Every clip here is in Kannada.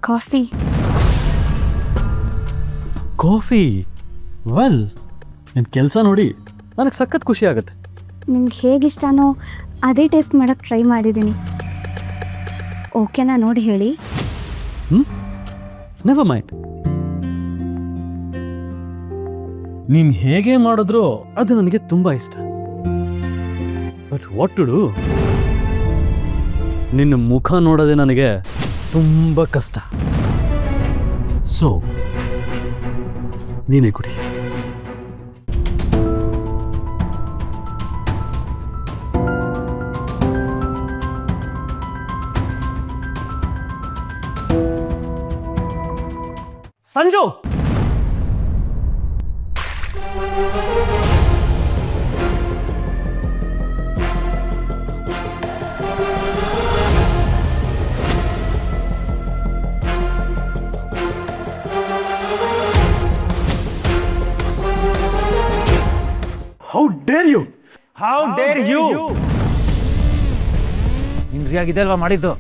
ಕಾಫಿ. ಕಾಫಿ? ವೆಲ್, ನಿನ್ನ ಕೆಲಸ ನೋಡಿ ನನಗೆ ಸಖತ್ ಖುಷಿ ಆಗುತ್ತೆ. ನಿಮ್ಗೆ ಹೇಗಿಷ್ಟನೋ ಅದೇ ಟೇಸ್ಟ್ ಮಾಡೋಕ್ಕೆ ಟ್ರೈ ಮಾಡಿದ್ದೀನಿ. ಓಕೆನಾ ನೋಡಿ ಹೇಳಿ. Never mind. ನೀನು ಹೇಗೆ ಮಾಡಿದ್ರು ಅದು ನನಗೆ ತುಂಬ ಇಷ್ಟ. But what to do? ನಿನ್ನ ಮುಖ ನೋಡೋದೇ ನನಗೆ ತುಂಬ ಕಷ್ಟ. ಸೊ ನೀನೇ ಕುಡಿ. Sanju, how dare you? How dare you? ನಿನ್ ರಿಯಾಗಿದೆ ಅಲ್ವಾ ಮಾಡಿದ್ದು?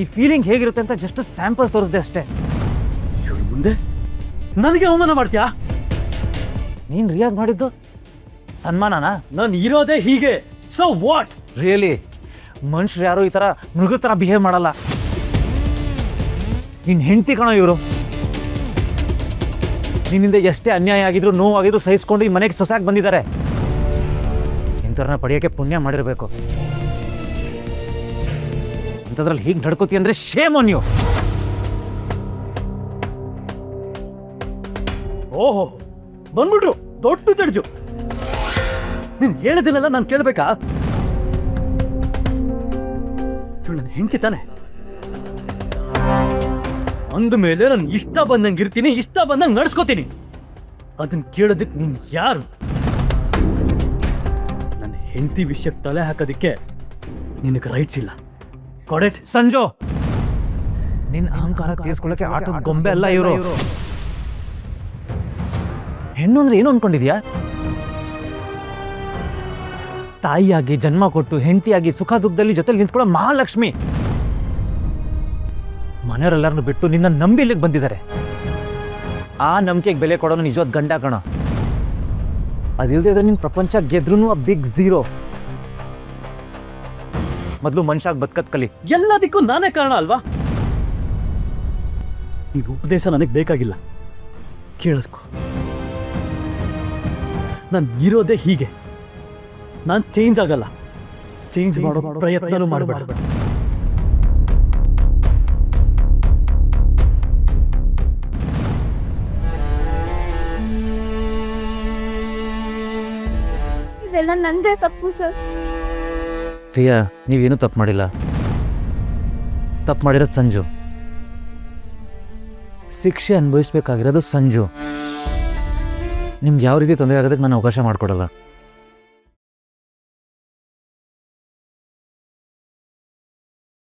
ಈ ಫೀಲಿಂಗ್ ಹೇಗಿರುತ್ತೆ ಅಂತ ಜಸ್ಟ್ ಸ್ಯಾಂಪಲ್ ತೋರಿಸ್ದೆ ಅಷ್ಟೇ. ಮುಂದೆ ನನಗೆ ಅವಮಾನ ಮಾಡ್ತೀಯಾ? ನೀನ್ ರಿಯಾಗ್ ಮಾಡಿದ್ದು ಸನ್ಮಾನನಾ? ನಾನು ಇರೋದೇ ಹೀಗೆ. So what? ರಿಯಲಿ ಮನುಷ್ಯರು ಯಾರು ಈ ಥರ ಮೃಗ ಥರ ಬಿಹೇವ್ ಮಾಡಲ್ಲ. ನಿನ್ನ ಹೆಂಡತಿ ಕಣೋ ಇವರು. ನಿನ್ನಿಂದ ಎಷ್ಟೇ ಅನ್ಯಾಯ ಆಗಿದ್ರು ನೋವಾಗಿದ್ರು ಸಹಿಸ್ಕೊಂಡು ಈ ಮನೆಗೆ ಸೊಸಾಗಿ ಬಂದಿದ್ದಾರೆ. ಇಂಥವ್ರನ್ನ ಪಡೆಯೋಕ್ಕೆ ಪುಣ್ಯ ಮಾಡಿರಬೇಕು. ಅಂಥದ್ರಲ್ಲಿ ಹೀಗೆ ನಡ್ಕೋತಿ ಅಂದರೆ ಶೇಮ್ ಆನ್ ಯು. ಓಹೋ, ಬಂದ್ಬಿಟ್ರು ದೊಡ್ಡ ಜಡ್ಜು. ನೀನು ಹೇಳೋದಿಲ್ಲ ನಾನು ಕೇಳಬೇಕಾ? ನನ್ನ ಹೆಂಡತಿ ತಾನೆ ಅಂದ ಮೇಲೆ ನಾನು ಇಷ್ಟ ಬಂದಂಗೆ ಇರ್ತೀನಿ, ಇಷ್ಟ ಬಂದಂಗೆ ನಡ್ಸ್ಕೋತೀನಿ. ಅದನ್ನ ಕೇಳೋದಕ್ಕೆ ನೀನು ಯಾರು? ನನ್ನ ಹೆಂಡತಿ ವಿಷಯಕ್ಕೆ ತಲೆ ಹಾಕೋದಕ್ಕೆ ನಿನಗೆ ರೈಟ್ಸ್ ಇಲ್ಲ. ಕೊಡೆಟ್ ಸಂಜು, ನಿನ್ನ ಅಹಂಕಾರ ತೀರ್ಸ್ಕೊಳ್ಳೋಕೆ ಆಟದ ಗೊಂಬೆ ಅಲ್ಲ ಇವರು. ಹೆಣ್ಣು ಅಂದ್ರೆ ಏನು ಅನ್ಕೊಂಡಿದ್ಯಾ? ತಾಯಿಯಾಗಿ ಜನ್ಮ ಕೊಟ್ಟು ಹೆಂಡತಿಯಾಗಿ ಸುಖ ದುಃಖದಲ್ಲಿ ಜೊತೆಲಿ ನಿಂತ್ಕೊಳ್ಳೋ ಮಹಾಲಕ್ಷ್ಮಿ. ಮನೆಯವರೆಲ್ಲರನ್ನು ಬಿಟ್ಟು ನಿನ್ನ ನಂಬಿ ಇಲ್ಲಿಗೆ ಬಂದಿದ್ದಾರೆ. ಆ ನಂಬಿಕೆಗೆ ಬೆಲೆ ಕೊಡೋನು ನಿಜವಾದ ಗಂಡ ಕಣ. ಅದಿಲ್ಲದೆ ಇದ್ರೆ ನಿನ್ನ ಪ್ರಪಂಚ ಗೆದ್ರೂ ಆ ಬಿಗ್ ಝೀರೋ. ಮೊದಲು ಮನುಷ್ಯಾಗ ಬದುಕತ್ ಕಲಿ. ಎಲ್ಲದಕ್ಕೂ ನಾನೇ ಕಾರಣ ಅಲ್ವಾ? ಈ ಉಪದೇಶ ನನಗೆ ಬೇಕಾಗಿಲ್ಲ. ಕೇಳಿಸ್ಕೊ, ನಾನು ಇರೋದೇ ಹೀಗೆ. ನಾನು ಚೇಂಜ್ ಆಗಲ್ಲ. ಚೇಂಜ್ ಮಾಡೋ ಪ್ರಯತ್ನನೂ ಮಾಡಬೇಡ. ಇದೆಲ್ಲ ನಂದೇ ತಪ್ಪು ಸರ್. ಪ್ರಿಯಾ, ನೀವೇನು ತಪ್ಪು ಮಾಡಿಲ್ಲ. ತಪ್ಪು ಮಾಡಿರೋದು ಸಂಜು. ಶಿಕ್ಷೆ ಅನುಭವಿಸ್ಬೇಕಾಗಿರೋದು ಸಂಜು. ನಿಮ್ಗೆ ಯಾವ ರೀತಿ ತೊಂದರೆ ಆಗೋದಕ್ಕೆ ನಾನು ಅವಕಾಶ ಮಾಡಿಕೊಡಲ್ಲ.